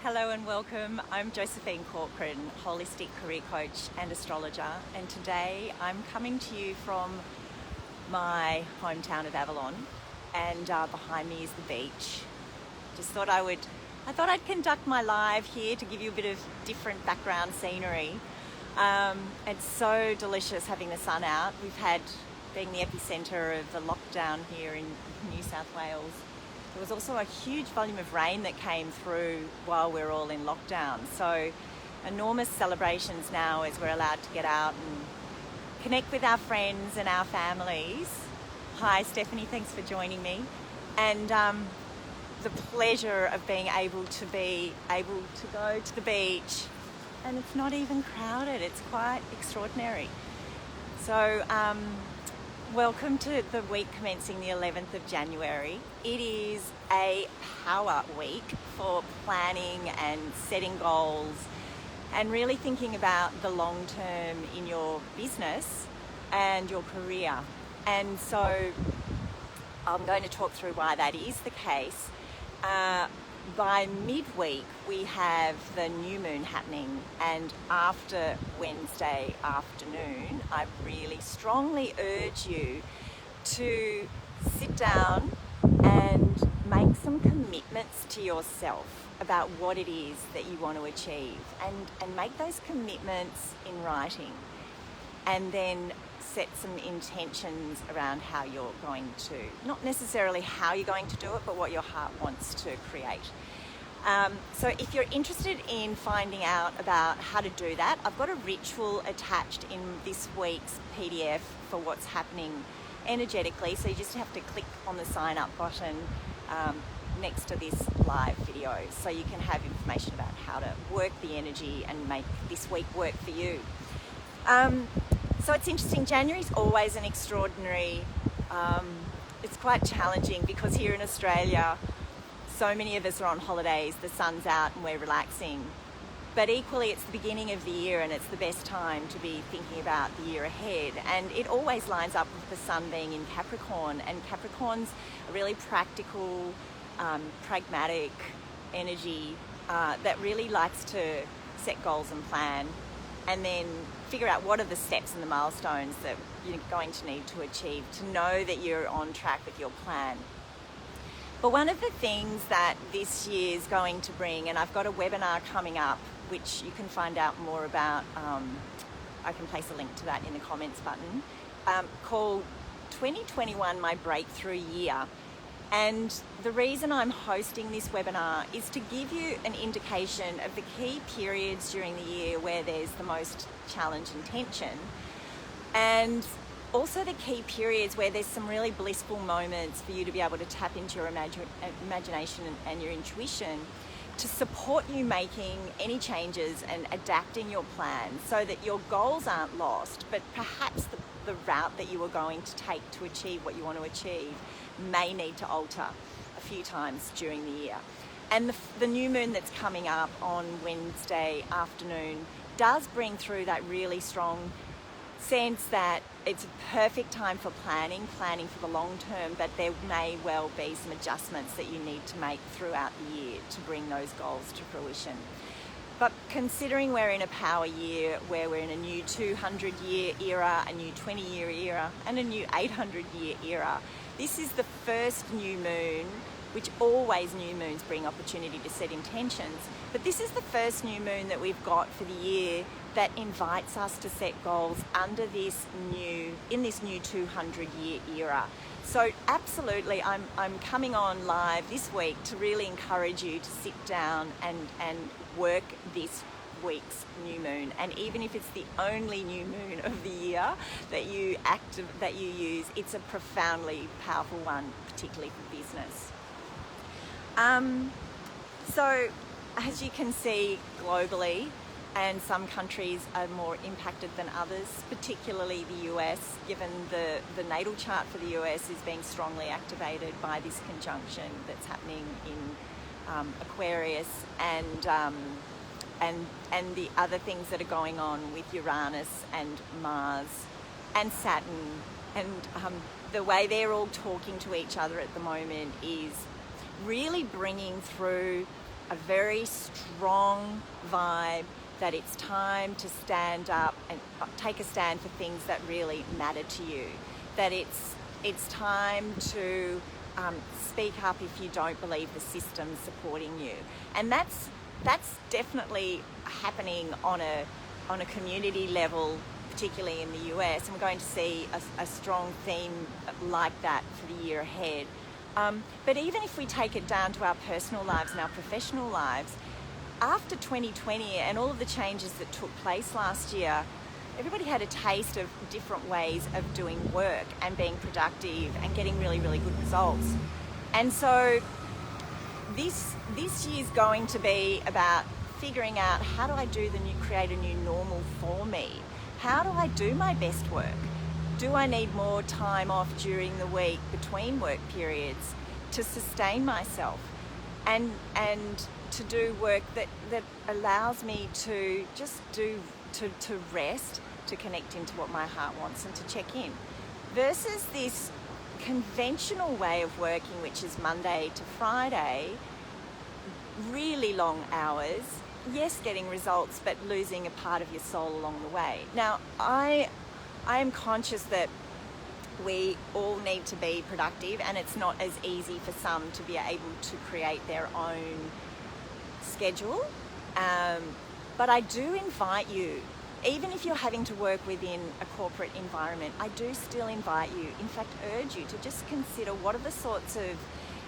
Hello and welcome. I'm Josephine Corcoran, holistic career coach and astrologer, and today I'm coming to you from my hometown of Avalon, and behind me is the beach. I thought I'd conduct my live here to give you a bit of different background scenery. It's so delicious having the sun out. We've had, being the epicenter of the lockdown here in New South Wales, there was also a huge volume of rain that came through while we're all in lockdown. So enormous celebrations now as we're allowed to get out and connect with our friends and our families. Hi Stephanie, thanks for joining me. And the pleasure of being able to go to the beach, and it's not even crowded. It's quite extraordinary. So welcome to the week commencing the 11th of January. It is a power week for planning and setting goals and really thinking about the long term in your business and your career. And so I'm going to talk through why that is the case. By midweek, we have the new moon happening, and after Wednesday afternoon, I really strongly urge you to sit down and make some commitments to yourself about what it is that you want to achieve, and make those commitments in writing, and then set some intentions around how you're going to, not necessarily how you're going to do it, but what your heart wants to create. So if you're interested in finding out about how to do that, I've got a ritual attached in this week's PDF for what's happening energetically. So you just have to click on the sign up button next to this live video, so you can have information about how to work the energy and make this week work for you. So it's interesting, January's always an extraordinary, it's quite challenging because here in Australia, so many of us are on holidays, the sun's out and we're relaxing. But equally, it's the beginning of the year and it's the best time to be thinking about the year ahead. And it always lines up with the sun being in Capricorn, and Capricorn's a really practical, pragmatic energy that really likes to set goals and plan, and then figure out what are the steps and the milestones that you're going to need to achieve to know that you're on track with your plan. But one of the things that this year is going to bring, and I've got a webinar coming up which you can find out more about, I can place a link to that in the comments button, called 2021 My Breakthrough Year. And the reason I'm hosting this webinar is to give you an indication of the key periods during the year where there's the most challenge and tension, and also the key periods where there's some really blissful moments for you to be able to tap into your imagination and your intuition to support you making any changes and adapting your plan so that your goals aren't lost, but perhaps the route that you are going to take to achieve what you want to achieve may need to alter a few times during the year. And the new moon that's coming up on Wednesday afternoon does bring through that really strong sense that it's a perfect time for planning for the long term, but there may well be some adjustments that you need to make throughout the year to bring those goals to fruition. But considering we're in a power year where we're in a new 200-year era, a new 20-year era, and a new 800-year era, this is the first new moon, which always new moons bring opportunity to set intentions, but this is the first new moon that we've got for the year that invites us to set goals under this new 200-year era. So absolutely, I'm coming on live this week to really encourage you to sit down and work this week's new moon. And even if it's the only new moon of the year that you use, it's a profoundly powerful one, particularly for business. So as you can see globally, and some countries are more impacted than others, particularly the US, given the natal chart for the US is being strongly activated by this conjunction that's happening in Aquarius, and the other things that are going on with Uranus and Mars and Saturn, and the way they're all talking to each other at the moment is really bringing through a very strong vibe that it's time to stand up and take a stand for things that really matter to you. That it's time to speak up if you don't believe the system's supporting you. And that's definitely happening on a community level, particularly in the US, and we're going to see a strong theme like that for the year ahead. But even if we take it down to our personal lives and our professional lives, after 2020 and all of the changes that took place last year, everybody had a taste of different ways of doing work and being productive and getting really, really good results. And so this year's going to be about figuring out, how do I create a new normal for me? How do I do my best work? Do I need more time off during the week between work periods to sustain myself and to do work that allows me to just to rest, to connect into what my heart wants and to check in, versus this conventional way of working, which is Monday to Friday, really long hours, yes, getting results, but losing a part of your soul along the way. Now, I am conscious that we all need to be productive, and it's not as easy for some to be able to create their own schedule. But I do invite you, even if you're having to work within a corporate environment, I do still invite you, in fact urge you, to just consider what are the sorts of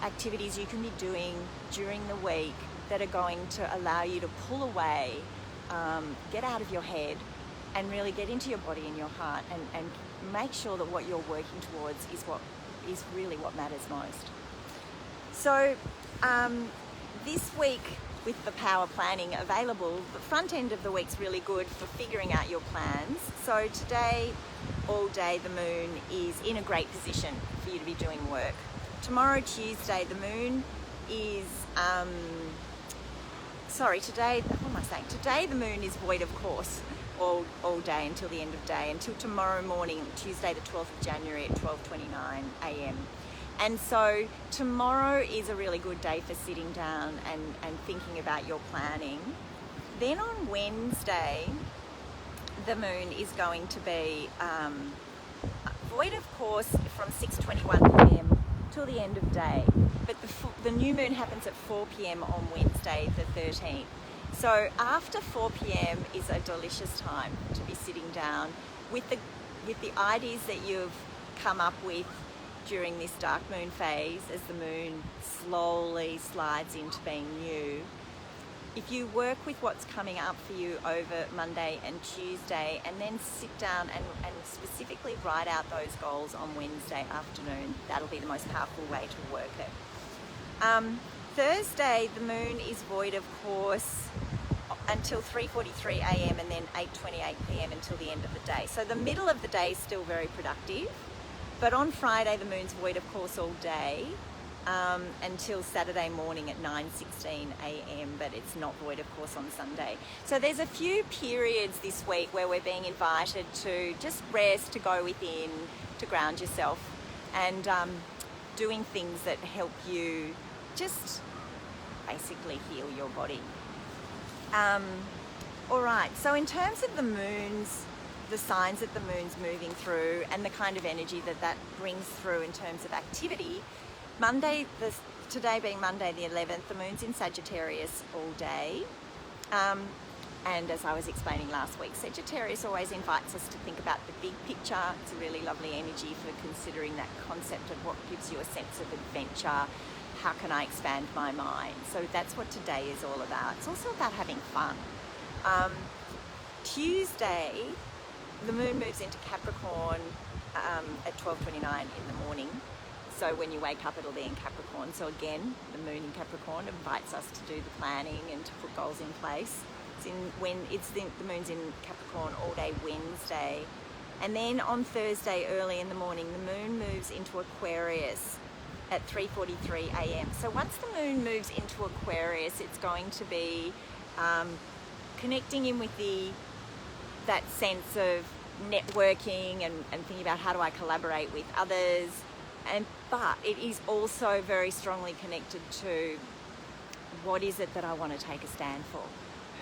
activities you can be doing during the week that are going to allow you to pull away, get out of your head, and really get into your body and your heart, and make sure that what you're working towards is really what matters most. So this week, with the power planning available, the front end of the week's really good for figuring out your plans. So today, all day, the moon is in a great position for you to be doing work. Tomorrow, Tuesday, the moon is Today the moon is void, of course, all day until the end of day, until tomorrow morning, Tuesday the 12th of January at 12:29 a.m. And so tomorrow is a really good day for sitting down and thinking about your planning. Then on Wednesday, the moon is going to be void, of course, from 6:21 p.m. till the end of day. But the new moon happens at 4 p.m. on Wednesday the 13th. So after 4 p.m. is a delicious time to be sitting down with the ideas that you've come up with during this dark moon phase, as the moon slowly slides into being new. If you work with what's coming up for you over Monday and Tuesday, and then sit down and specifically write out those goals on Wednesday afternoon, that'll be the most powerful way to work it. Thursday, the moon is void, of course, until 3:43 a.m. and then 8:28 p.m. until the end of the day. So the middle of the day is still very productive. But on Friday, the moon's void, of course, all day until Saturday morning at 9:16 a.m. But it's not void, of course, on Sunday. So there's a few periods this week where we're being invited to just rest, to go within, to ground yourself, and doing things that help you just basically heal your body. All right, so in terms of the moons, the signs that the moon's moving through and the kind of energy that brings through in terms of activity, today being Monday the 11th, the moon's in Sagittarius all day. And as I was explaining last week, Sagittarius always invites us to think about the big picture. It's a really lovely energy for considering that concept of what gives you a sense of adventure. How can I expand my mind? So that's what today is all about. It's also about having fun. Tuesday, the moon moves into Capricorn at 12:29 in the morning. So when you wake up, it'll be in Capricorn. So again, the moon in Capricorn invites us to do the planning and to put goals in place. The moon's in Capricorn all day Wednesday. And then on Thursday, early in the morning, the moon moves into Aquarius at 3:43 a.m. So once the moon moves into Aquarius, it's going to be connecting in with that sense of networking and thinking about how do I collaborate with others. But it is also very strongly connected to what is it that I want to take a stand for?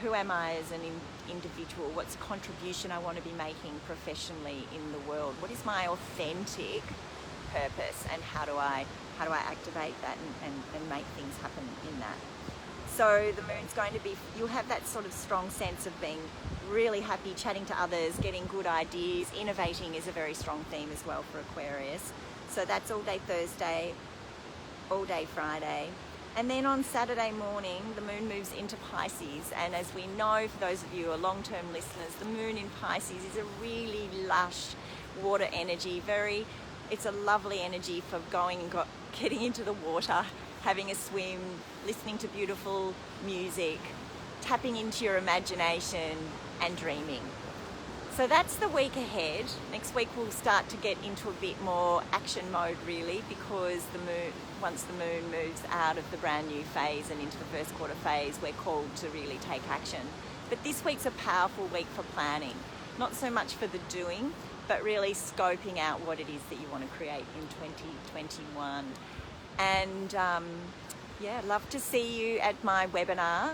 Who am I as an individual? What's the contribution I want to be making professionally in the world? What is my authentic purpose, and how do I activate that and make things happen in that? So the moon's going to be, you'll have that sort of strong sense of being really happy, chatting to others, getting good ideas. Innovating is a very strong theme as well for Aquarius. So that's all day Thursday, all day Friday. And then on Saturday morning, the moon moves into Pisces. And as we know, for those of you who are long-term listeners, the moon in Pisces is a really lush water energy. It's a lovely energy for going and getting into the water, having a swim, listening to beautiful music, tapping into your imagination and dreaming. So that's the week ahead. Next week we'll start to get into a bit more action mode really, because once the moon moves out of the brand new phase and into the first quarter phase, we're called to really take action. But this week's a powerful week for planning, not so much for the doing, but really scoping out what it is that you want to create in 2021. And love to see you at my webinar,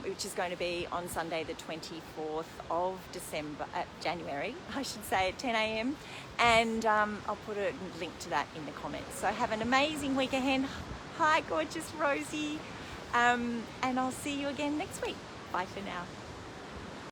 which is going to be on Sunday the 24th of January, I should say, at 10 a.m. And I'll put a link to that in the comments. So have an amazing week ahead. Hi, gorgeous Rosie. And I'll see you again next week. Bye for now.